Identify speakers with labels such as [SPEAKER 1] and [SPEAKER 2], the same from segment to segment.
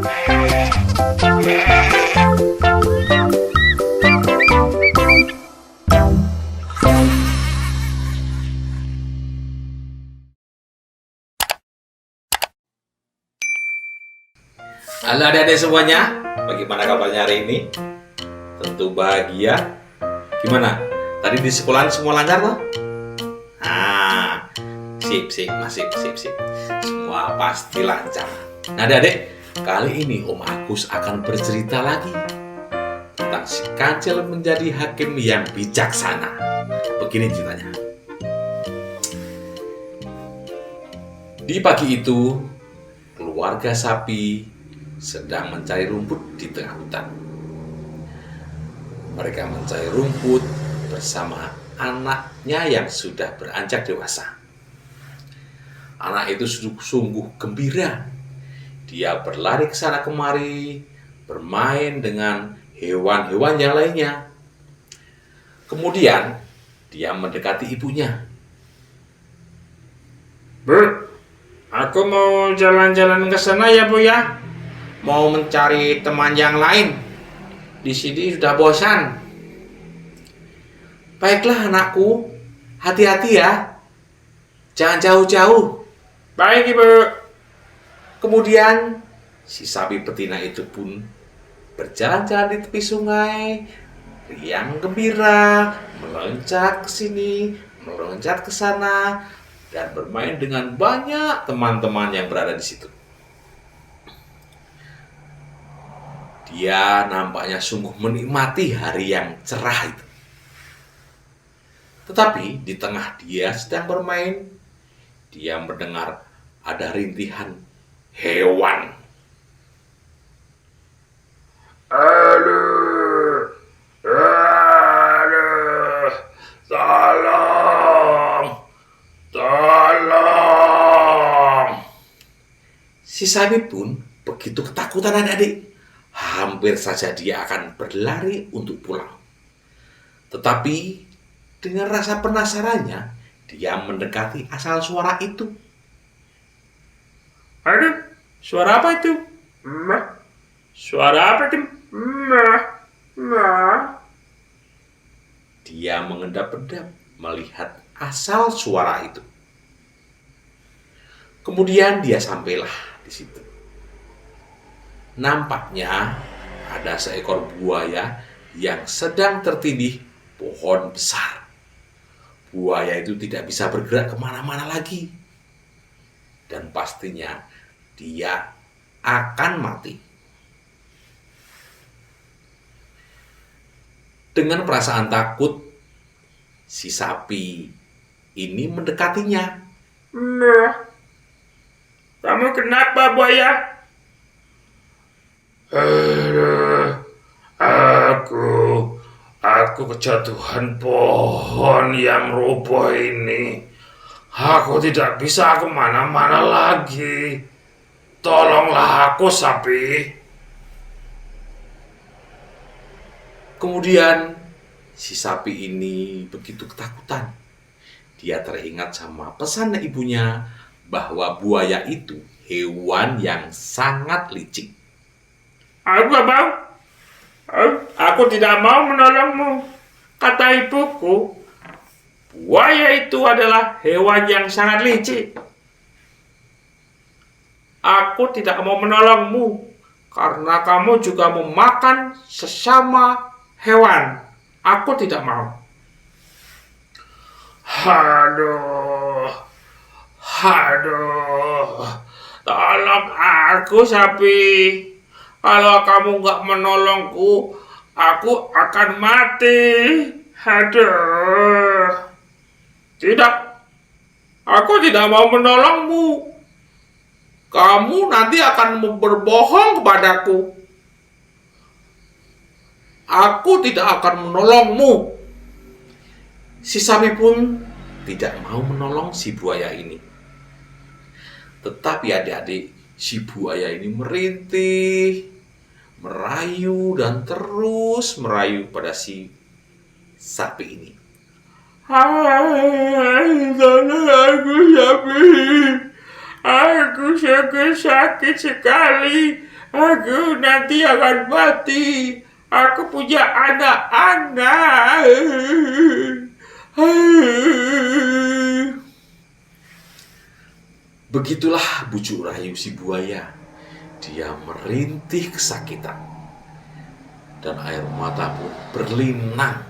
[SPEAKER 1] Halo adik-adik semuanya, bagaimana kabarnya hari ini? Tentu bahagia. Gimana? Tadi di sekolahan semua lancar toh? Sip. Semua pasti lancar. Nah adik-adik, kali ini Om Agus akan bercerita lagi tentang si kancil menjadi hakim yang bijaksana. Begini ceritanya. Di pagi itu, keluarga sapi sedang mencari rumput di tengah hutan. Mereka mencari rumput bersama anaknya yang sudah beranjak dewasa. Anak itu sungguh gembira. Dia berlari ke sana kemari, bermain dengan hewan-hewan yang lainnya. Kemudian dia mendekati ibunya.
[SPEAKER 2] Bu, aku mau jalan-jalan ke sana ya Bu ya. Mau mencari teman yang lain. Di sini sudah bosan.
[SPEAKER 1] Baiklah anakku, hati-hati ya. Jangan jauh-jauh.
[SPEAKER 2] Baik Ibu.
[SPEAKER 1] Kemudian si sapi betina itu pun berjalan-jalan di tepi sungai, riang gembira, meloncat ke sini, meloncat ke sana, dan bermain dengan banyak teman-teman yang berada di situ. Dia nampaknya sungguh menikmati hari yang cerah itu. Tetapi di tengah dia sedang bermain, dia mendengar ada rintihan hewan.
[SPEAKER 2] Aduh, tolong.
[SPEAKER 1] Si sapi pun begitu ketakutan adik-adik. Hampir saja dia akan berlari untuk pulang. Tetapi dengan rasa penasarannya, dia mendekati asal suara itu.
[SPEAKER 2] Aduh, suara apa itu? Suara apa itu?
[SPEAKER 1] Dia mengendap-endap melihat asal suara itu. Kemudian dia sampailah di situ. Nampaknya ada seekor buaya yang sedang tertindih pohon besar. Buaya itu tidak bisa bergerak kemana-mana lagi. Dan pastinya dia akan mati. Dengan perasaan takut, si sapi ini mendekatinya.
[SPEAKER 2] Kamu kenapa buaya? Aku kejatuhan pohon yang roboh ini. Aku tidak bisa kemana-mana lagi. Tolonglah aku, sapi.
[SPEAKER 1] Kemudian si sapi ini begitu ketakutan. Dia teringat sama pesan ibunya bahwa buaya itu hewan yang sangat licik.
[SPEAKER 2] Aku tidak mau menolongmu. Kata ibuku, buaya itu adalah hewan yang sangat licik. Aku tidak mau menolongmu karena kamu juga memakan sesama hewan. Aku tidak mau. Aduh. Tolong aku, sapi. Kalau kamu nggak menolongku, aku akan mati. Aduh. Tidak. Aku tidak mau menolongmu. Kamu nanti akan berbohong kepadaku. Aku tidak akan menolongmu. Si sapi pun tidak mau menolong si buaya ini. Tetapi adik-adik, si buaya ini merintih, merayu dan terus merayu pada si sapi ini. Tolong aku, sapi. Aku sakit sekali.
[SPEAKER 1] Aku nanti akan mati. Aku punya anak-anak.
[SPEAKER 2] Begitulah bujuk rayu si buaya. Dia merintih kesakitan. Dan air mata pun berlinang.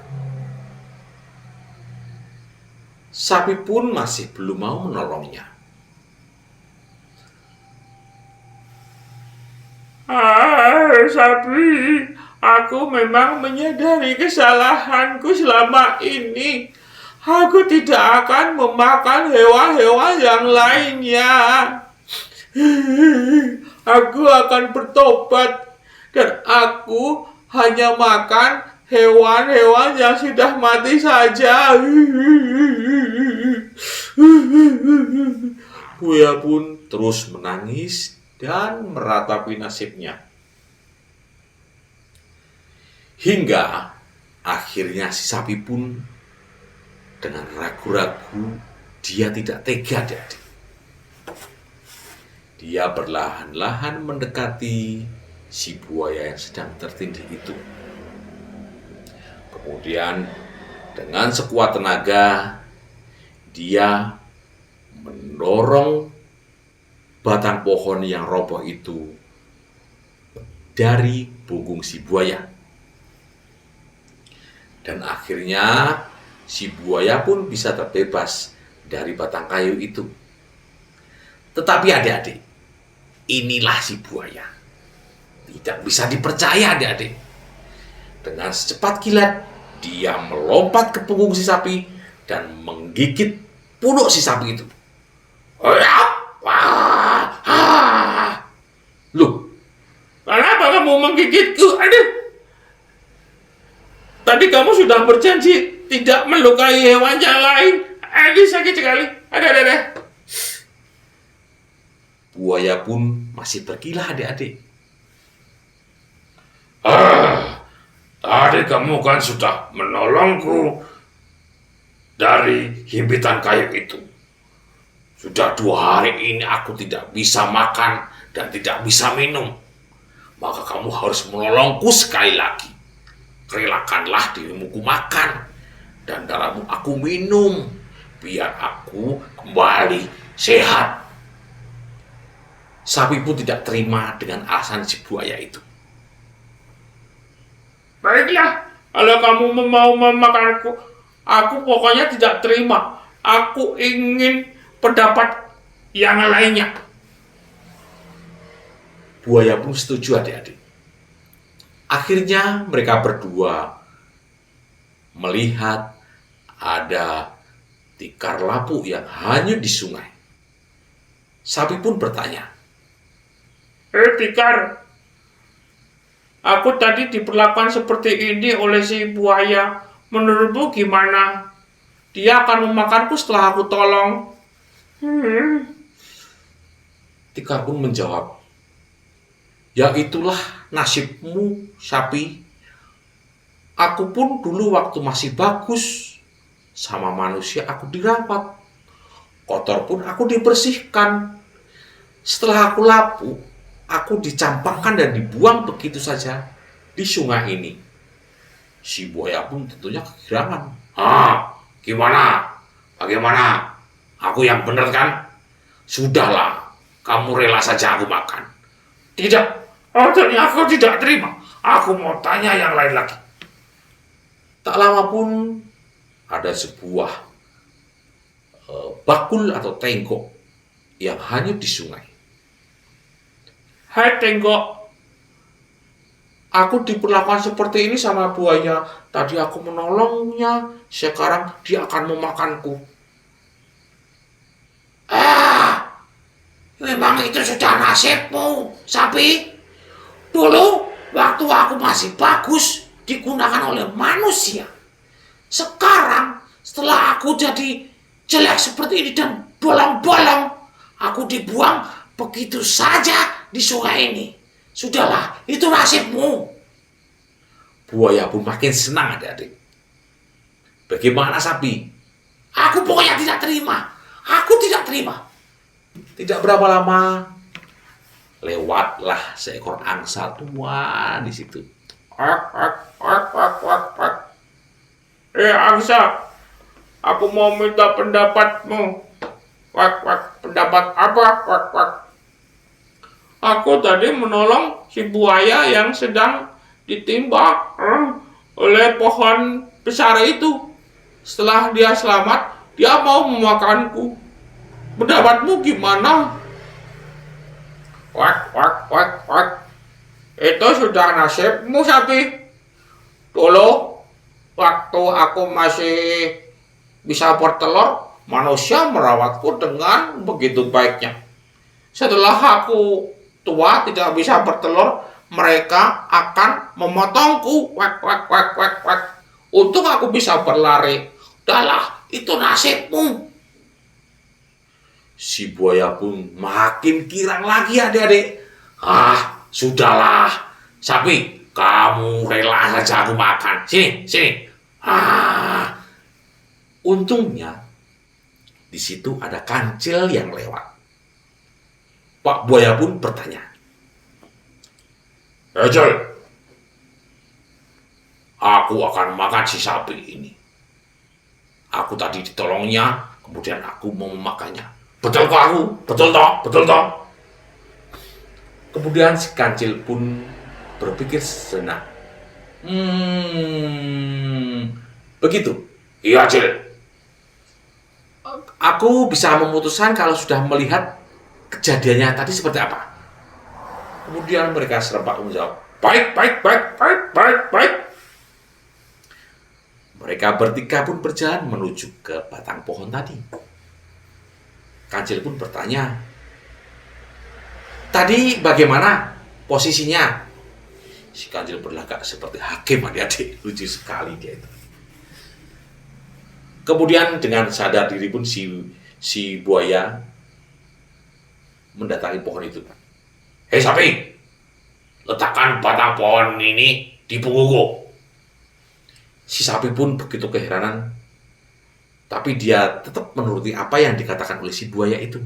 [SPEAKER 2] Sapi pun masih belum mau menolongnya.
[SPEAKER 1] Sapi, aku memang menyadari kesalahanku selama ini. Aku tidak akan memakan hewan-hewan yang lainnya. Aku akan bertobat dan aku hanya makan hewan-hewan yang sudah mati saja.
[SPEAKER 2] Buaya pun terus menangis dan meratapi nasibnya. Hingga akhirnya si sapi pun dengan ragu-ragu dia tidak tega adik-adik. Dia berlahan-lahan mendekati si buaya yang sedang tertindih itu. Kemudian dengan sekuat tenaga dia mendorong batang pohon yang roboh itu dari punggung si buaya. Dan akhirnya si buaya pun bisa terbebas dari batang kayu itu. Tetapi adik-adik, inilah si buaya. Tidak bisa dipercaya adik-adik. Dengan secepat kilat, dia melompat ke punggung si sapi dan menggigit punuk si sapi itu.
[SPEAKER 1] Loh, kenapa kamu menggigitku? Aduh. Tadi kamu sudah berjanji tidak melukai hewan yang lain. Aduh, sakit sekali. Ada.
[SPEAKER 2] Buaya pun masih terkilah adik-adik.
[SPEAKER 1] Tadi kamu kan sudah menolongku dari himpitan kayu itu. Sudah 2 hari ini aku tidak bisa makan dan tidak bisa minum. Maka kamu harus menolongku sekali lagi. Relakanlah dirimu ku makan dan darahmu aku minum biar aku kembali sehat.
[SPEAKER 2] Sapi pun tidak terima dengan alasan si buaya itu.
[SPEAKER 1] Baiklah, kalau kamu mau memakanku, aku pokoknya tidak terima. Aku ingin pendapat yang lainnya.
[SPEAKER 2] Buaya pun setuju adik-adik. Akhirnya mereka berdua melihat ada tikar lapu yang hanyut di sungai. Sapi pun bertanya,
[SPEAKER 1] Tikar, aku tadi diperlakukan seperti ini oleh si buaya. Menurutmu gimana? Dia akan memakanku setelah aku tolong.
[SPEAKER 2] Tikar pun menjawab, ya itulah nasibmu, sapi. Aku pun dulu waktu masih bagus, sama manusia aku dirawat. Kotor pun aku dibersihkan. Setelah aku lapu, aku dicampakkan dan dibuang begitu saja di sungai ini. Si buaya pun tentunya kegirangan.
[SPEAKER 1] Gimana? Bagaimana? Aku yang benar kan? Sudahlah, kamu rela saja aku makan. Tidak, ternyata aku tidak terima. Aku mau tanya yang lain lagi.
[SPEAKER 2] Tak lama pun ada sebuah bakul atau tengkok yang hanyut di sungai.
[SPEAKER 1] Hai tengkok, aku diperlakukan seperti ini sama buaya. Tadi aku menolongnya, sekarang dia akan memakanku. Memang itu sudah nasibmu, sapi. Dulu, waktu aku masih bagus, digunakan oleh manusia. Sekarang, setelah aku jadi jelek seperti ini dan bolong-bolong, aku dibuang begitu saja di sungai ini. Sudahlah, itu nasibmu.
[SPEAKER 2] Buaya pun makin senang adik-adik. Bagaimana sapi?
[SPEAKER 1] Aku pokoknya tidak terima. Aku tidak terima.
[SPEAKER 2] Tidak berapa lama, Lewatlah seekor angsa tua di situ. Wak, wak, wak, wak, wak, wak. Angsa, aku mau minta pendapatmu. Wak, wak, pendapat apa? Wak, wak. Aku tadi menolong si buaya yang sedang ditimpa oleh pohon besar itu. Setelah dia selamat, dia mau memakanku. Pendapatmu gimana? Wak, wak, wak, wak. Itu sudah nasibmu, sapi. Dulu, waktu aku masih bisa bertelur, manusia merawatku dengan begitu baiknya. Setelah aku tua tidak bisa bertelur, mereka akan memotongku. Wak, wak, wak, wak, wak. Untung aku bisa berlari. Udahlah, itu nasibmu. Si buaya pun makin girang lagi, adik-adik. Sudahlah. Sapi, kamu rela saja aku makan. Sini, sini. Untungnya di situ ada kancil yang lewat. Pak buaya pun bertanya, Kancil, aku akan makan si sapi ini. Aku tadi ditolongnya, kemudian aku mau memakannya. Betul kok aku? Betul toh? Betul toh? Kemudian si kancil pun berpikir sejenak. Begitu? Iya, Cil. Aku bisa memutuskan kalau sudah melihat kejadiannya tadi seperti apa. Kemudian mereka serempak menjawab, baik, baik, baik, baik, baik, baik. Mereka bertiga pun berjalan menuju ke batang pohon tadi. Kancil pun bertanya, tadi bagaimana posisinya? Si kancil berlagak seperti hakim, adik-adik. Lucu sekali dia itu. Kemudian dengan sadar diri pun si buaya mendatangi pohon itu. Hei sapi, letakkan batang pohon ini di punggungku. Si sapi pun begitu keheranan, tapi dia tetap menuruti apa yang dikatakan oleh si buaya itu.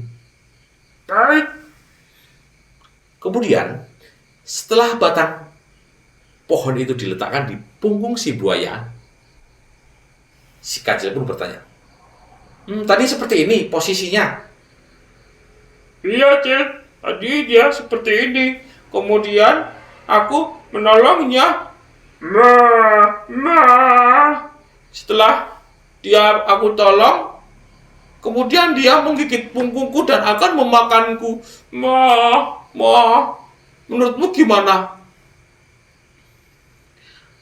[SPEAKER 2] Baik. Kemudian, setelah batang pohon itu diletakkan di punggung si buaya, si kancil pun bertanya, tadi seperti ini posisinya. Iya, Cil. Tadi dia seperti ini. Kemudian aku menolongnya. Setelah aku tolong, kemudian dia menggigit punggungku dan akan memakanku. Menurutmu gimana?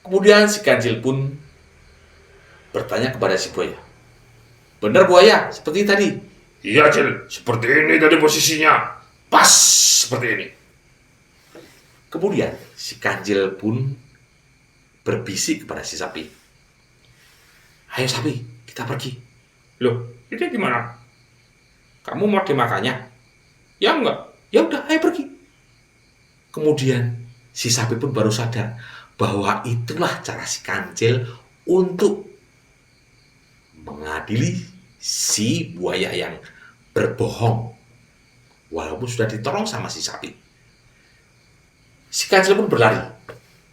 [SPEAKER 2] Kemudian si kancil pun bertanya kepada si buaya. Benar buaya, seperti tadi? Iya, Cil, seperti ini tadi posisinya. Pas seperti ini. Kemudian si kancil pun berbisik kepada si sapi. Ayo sapi, kita pergi. Loh, itu gimana? Kamu mau dimakannya? Ya enggak. Ya udah, ayo pergi. Kemudian si sapi pun baru sadar bahwa itulah cara si kancil untuk mengadili si buaya yang berbohong walaupun sudah ditolong sama si sapi. Si kancil pun berlari.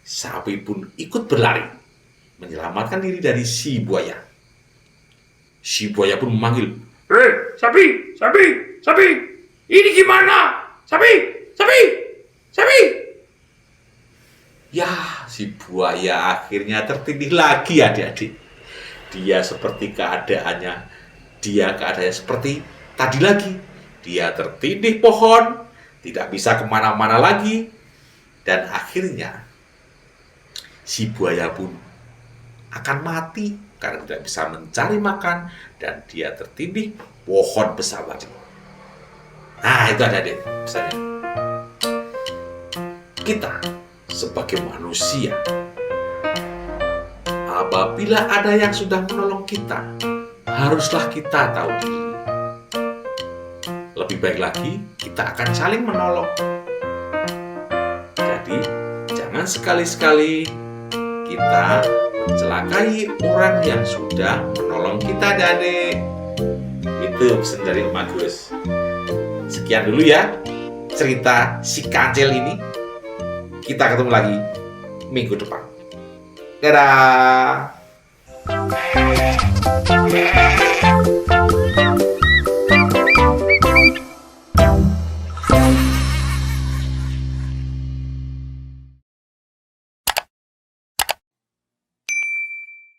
[SPEAKER 2] Sapi pun ikut berlari menyelamatkan diri dari si buaya. Si buaya pun memanggil, sapi, sapi, sapi, ini gimana? Sapi, sapi, sapi. Ya, si buaya akhirnya tertindih lagi, adik-adik. Dia seperti keadaannya seperti tadi lagi. Dia tertindih pohon, tidak bisa kemana-mana lagi. Dan akhirnya si buaya pun akan mati karena tidak bisa mencari makan dan dia tertindih pohon besar tadi. Nah, itu ada deh pesannya. Kita sebagai manusia, apabila ada yang sudah menolong kita, haruslah kita tahu diri. Lebih baik lagi, kita akan saling menolong. Jadi, jangan sekali-sekali kita mencelakai orang yang sudah menolong kita, adik. Itu pesan dari Om Agus. Sekian dulu ya.
[SPEAKER 1] cerita si kancil ini. Kita ketemu lagi minggu depan. Dadah.